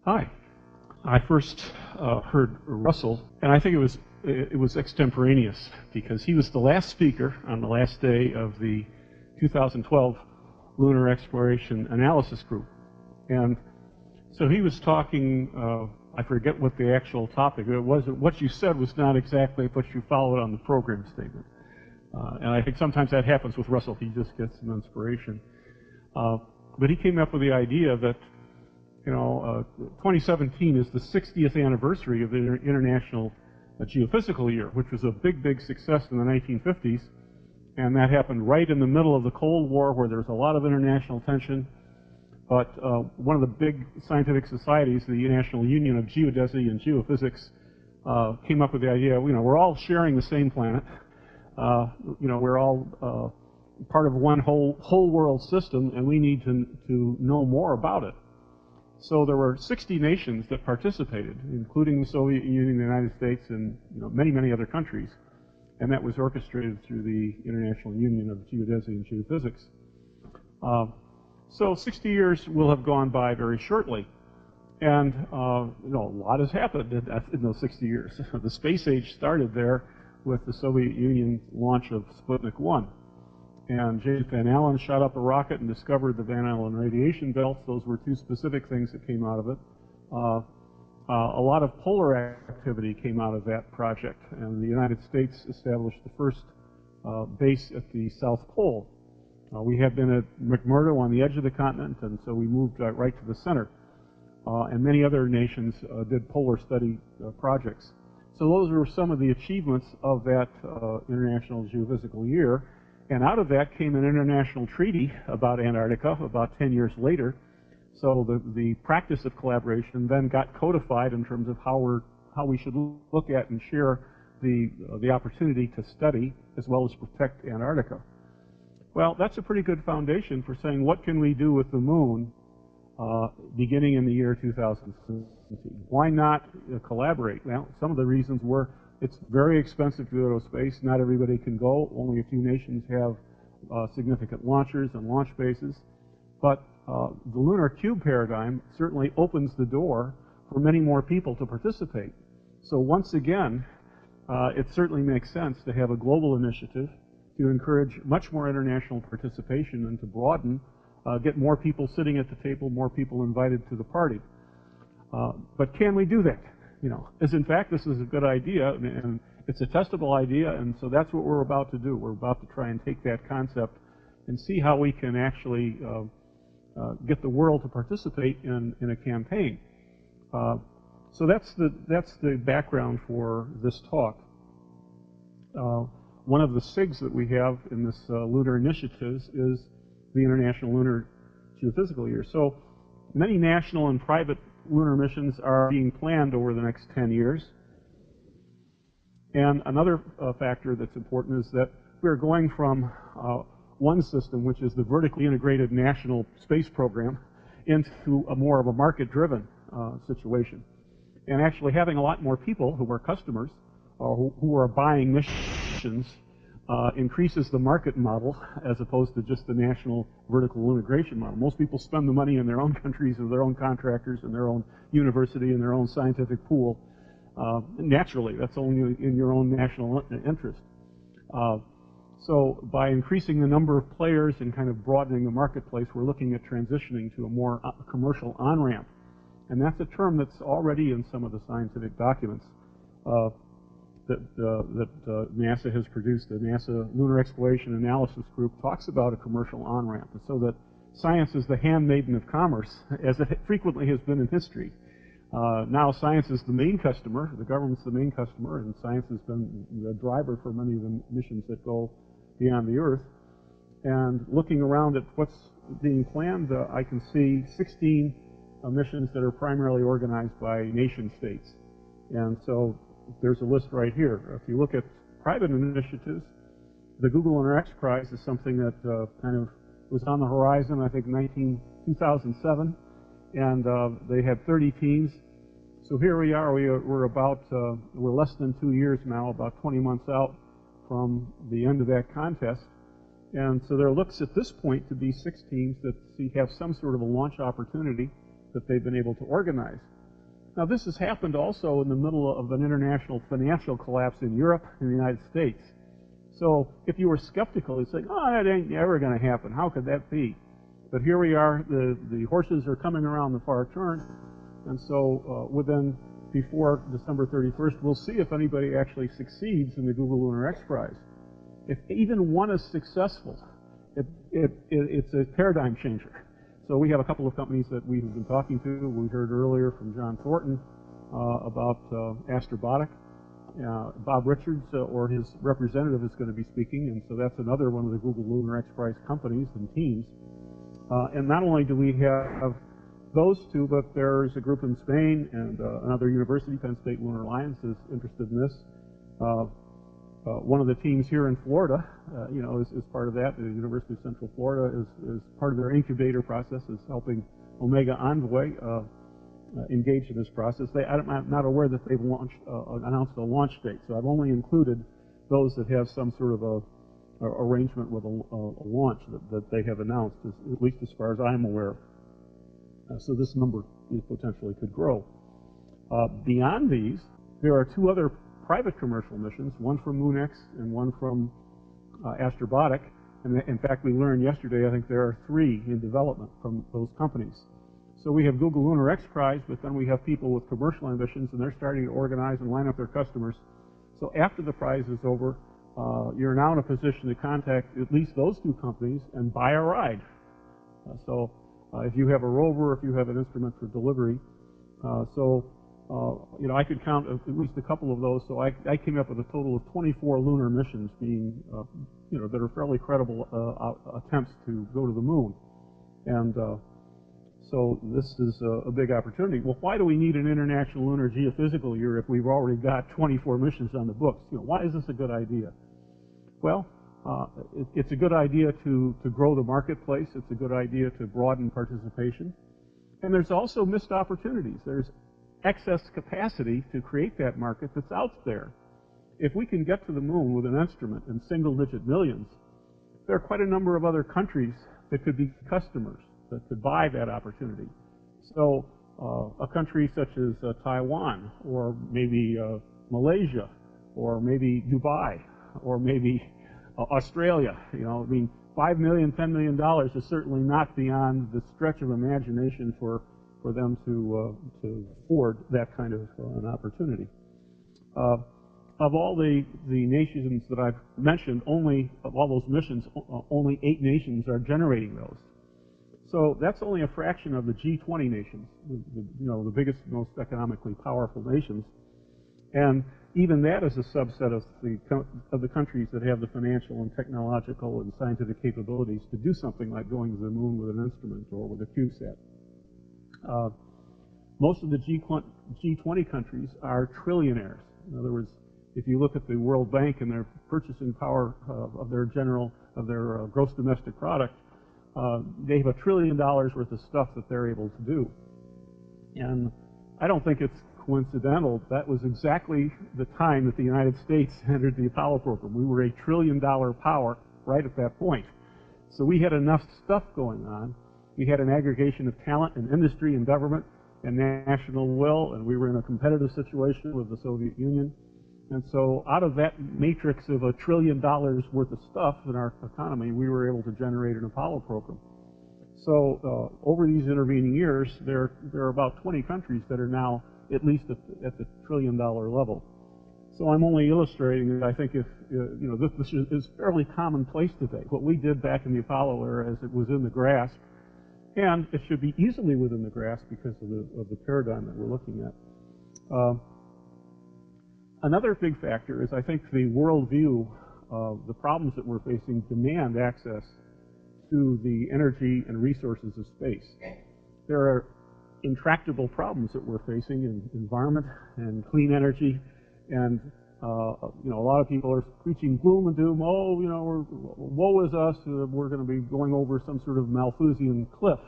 Hi. I first heard Russell, and I think it was extemporaneous because he was the last speaker on the last day of the 2012 Lunar Exploration Analysis Group. And so he was talking, I forget what the actual topic, it wasn't, what you said was not exactly what you followed on the program statement. And I think sometimes that happens with Russell, he just gets some inspiration. But he came up with the idea that 2017 is the 60th anniversary of the International Geophysical Year, which was a big, big success in the 1950s. And that happened right in the middle of the Cold War, where there was a lot of international tension. But one of the big scientific societies, the International Union of Geodesy and Geophysics, came up with the idea, we're all sharing the same planet. We're all part of one whole world system, and we need to know more about it. So there were 60 nations that participated, including the Soviet Union, the United States, and many, many other countries. And that was orchestrated through the International Union of Geodesy and Geophysics. So 60 years will have gone by very shortly. And a lot has happened in those 60 years. The space age started there with the Soviet Union's launch of Sputnik 1. And James Van Allen shot up a rocket and discovered the Van Allen radiation belts. Those were two specific things that came out of it. A lot of polar activity came out of that project, and the United States established the first base at the South Pole. We had been at McMurdo on the edge of the continent, and so we moved right to the center. And many other nations did polar study projects. So those were some of the achievements of that International Geophysical Year. And out of that came an international treaty about Antarctica about 10 years later. So the practice of collaboration then got codified in terms of how we should look at and share the opportunity to study as well as protect Antarctica. Well, that's a pretty good foundation for saying what can we do with the moon beginning in the year 2017. Why not collaborate? Well, some of the reasons were it's very expensive to go to space. Not everybody can go. Only a few nations have significant launchers and launch bases. But the lunar cube paradigm certainly opens the door for many more people to participate. So once again, it certainly makes sense to have a global initiative to encourage much more international participation and to broaden, get more people sitting at the table, more people invited to the party. But can we do that? As in fact, this is a good idea, and it's a testable idea, and so that's what we're about to do. We're about to try and take that concept and see how we can actually get the world to participate in a campaign. So that's the background for this talk. One of the SIGs that we have in this lunar initiatives is the International Lunar Geophysical Year. So many national and private lunar missions are being planned over the next 10 years. And another factor that's important is that we're going from one system, which is the vertically integrated national space program, into a more of a market-driven situation. And actually having a lot more people who are customers or who are buying missions increases the market model as opposed to just the national vertical integration model. Most people spend the money in their own countries or their own contractors and their own university and their own scientific pool. Naturally, that's only in your own national interest. So by increasing the number of players and kind of broadening the marketplace, we're looking at transitioning to a more commercial on-ramp. And that's a term that's already in some of the scientific documents that NASA has produced. The NASA Lunar Exploration Analysis Group talks about a commercial on-ramp, so that science is the handmaiden of commerce, as it frequently has been in history. Now science is the main customer, the government's the main customer, and science has been the driver for many of the missions that go beyond the Earth. And looking around at what's being planned, I can see 16 missions that are primarily organized by nation states. And so there's a list right here. If you look at private initiatives, the Google Lunar X Prize is something that kind of was on the horizon, I think, 2007, and they had 30 teams. So here we are. We're less than 2 years now, about 20 months out from the end of that contest. And so there looks at this point to be 6 teams that have some sort of a launch opportunity that they've been able to organize. Now, this has happened also in the middle of an international financial collapse in Europe and the United States. So if you were skeptical, you'd say, oh, that ain't ever going to happen. How could that be? But here we are. The horses are coming around the far turn. And so before December 31st, we'll see if anybody actually succeeds in the Google Lunar X Prize. If even one is successful, it's a paradigm changer. So we have a couple of companies that we've been talking to. We heard earlier from John Thornton about Astrobotic. Bob Richards or his representative is going to be speaking, and so that's another one of the Google Lunar X Prize companies and teams. And not only do we have those two, but there's a group in Spain and another university, Penn State Lunar Alliance, is interested in this. One of the teams here in Florida, is part of that. The University of Central Florida is part of their incubator process, is helping Omega Envoy engaged in this process. I'm not aware that they've announced a launch date, so I've only included those that have some sort of a arrangement with a launch that they have announced, at least as far as I'm aware. So this number potentially could grow. Beyond these, there are two other private commercial missions, one from MoonX and one from Astrobotic. And in fact, we learned yesterday, I think there are 3 in development from those companies. So we have Google Lunar X Prize, but then we have people with commercial ambitions, and they're starting to organize and line up their customers. So after the prize is over, you're now in a position to contact at least those 2 companies and buy a ride. So if you have a rover, if you have an instrument for delivery. I could count at least a couple of those. So I came up with a total of 24 lunar missions being, that are fairly credible attempts to go to the moon. And so this is a big opportunity. Well, why do we need an International Lunar Geophysical Year if we've already got 24 missions on the books? Why is this a good idea? Well, it's a good idea to grow the marketplace. It's a good idea to broaden participation. And there's also missed opportunities. There's excess capacity to create that market that's out there. If we can get to the moon with an instrument in single-digit millions, there are quite a number of other countries that could be customers that could buy that opportunity. So a country such as Taiwan, or maybe Malaysia, or maybe Dubai, or maybe Australia. $5 million, $10 million is certainly not beyond the stretch of imagination for them to afford that kind of an opportunity. Of all the nations that I've mentioned, of all those missions, only 8 nations are generating those. So that's only a fraction of the G20 nations, the biggest, most economically powerful nations. And even that is a subset of the countries that have the financial and technological and scientific capabilities to do something like going to the moon with an instrument or with a CubeSat. Most of the G20 countries are trillionaires. In other words, if you look at the World Bank and their purchasing power of their gross domestic product, they have $1 trillion worth of stuff that they're able to do. And I don't think it's coincidental. That was exactly the time that the United States entered the Apollo program. We were a $1 trillion power right at that point. So we had enough stuff going on. We had an aggregation of talent and industry and government and national will, and we were in a competitive situation with the Soviet Union. And so out of that matrix of $1 trillion worth of stuff in our economy, we were able to generate an Apollo program. So over these intervening years, there are about 20 countries that are now at least at the $1 trillion level. So I'm only illustrating that I think this is fairly commonplace today. What we did back in the Apollo era is it was in the grasp, and it should be easily within the grasp because of the paradigm that we're looking at. Another big factor is I think the worldview of the problems that we're facing demand access to the energy and resources of space. There are intractable problems that we're facing in environment and clean energy, and a lot of people are preaching gloom and doom. Oh, woe is us. We're going to be going over some sort of Malthusian cliff.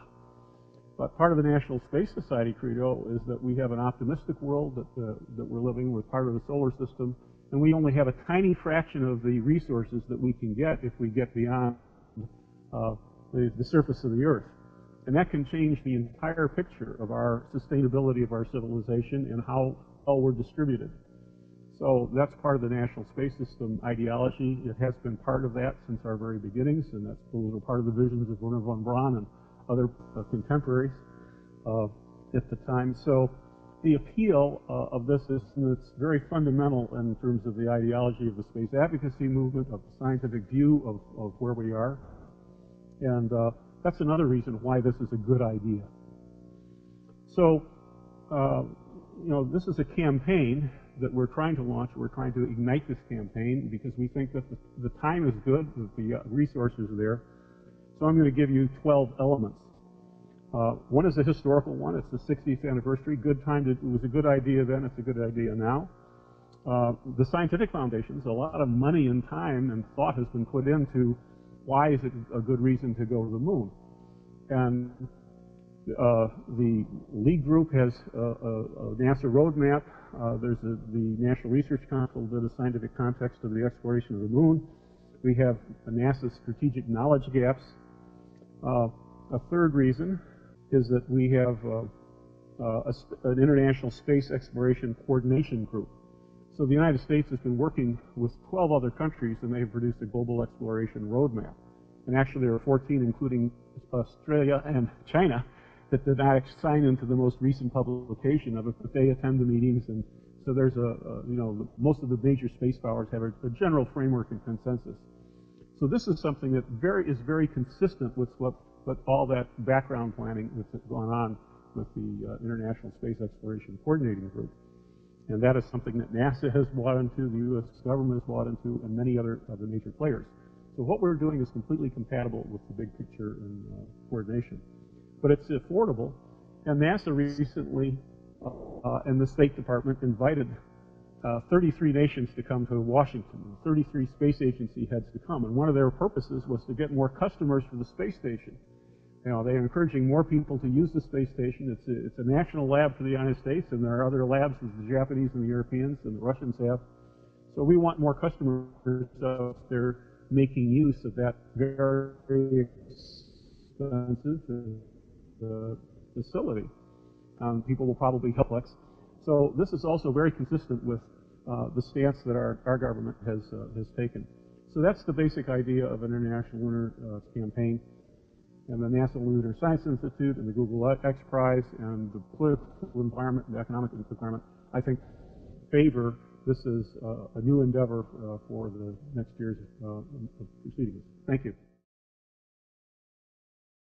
But part of the National Space Society credo is that we have an optimistic world that we're living. We're part of the solar system, and we only have a tiny fraction of the resources that we can get if we get beyond the surface of the Earth. And that can change the entire picture of our sustainability of our civilization and how well we're distributed. So that's part of the National Space System ideology. It has been part of that since our very beginnings, and those are part of the visions of Wernher von Braun and other contemporaries at the time. So the appeal of this is it's very fundamental in terms of the ideology of the space advocacy movement, of the scientific view of where we are. And that's another reason why this is a good idea. So, this is a campaign that we're trying to launch. We're trying to ignite this campaign because we think that the time is good, that the resources are there. So I'm going to give you 12 elements. One is a historical one. It's the 60th anniversary. It was a good idea then. It's a good idea now. The scientific foundations, a lot of money and time and thought has been put into why is it a good reason to go to the moon. And the lead group has a NASA roadmap. There's the National Research Council did a scientific context of the exploration of the moon. We have NASA's strategic knowledge gaps. A third reason is that we have an international space exploration coordination group. So the United States has been working with 12 other countries, and they've produced a global exploration roadmap. And actually there are 14, including Australia and China, that did not sign into the most recent publication of it, but they attend the meetings. And so there's most of the major space powers have a general framework and consensus. So this is something that is very consistent with what all that background planning that's gone on with the International Space Exploration Coordinating Group. And that is something that NASA has bought into, the U.S. government has bought into, and many other of the major players. So what we're doing is completely compatible with the big picture and coordination. But it's affordable, and NASA recently, and the State Department, invited 33 nations to come to Washington, 33 space agency heads to come. And one of their purposes was to get more customers for the space station. They're encouraging more people to use the space station. It's a national lab for the United States, and there are other labs that the Japanese and the Europeans and the Russians have. So we want more customers out there making use of that very expensive facility. People will probably help us. So this is also very consistent with the stance that our government has taken. So that's the basic idea of an international lunar campaign. And the NASA Lunar Science Institute and the Google X Prize and the political environment and the economic environment, I think, favor this is a new endeavor for the next year's proceedings. Thank you.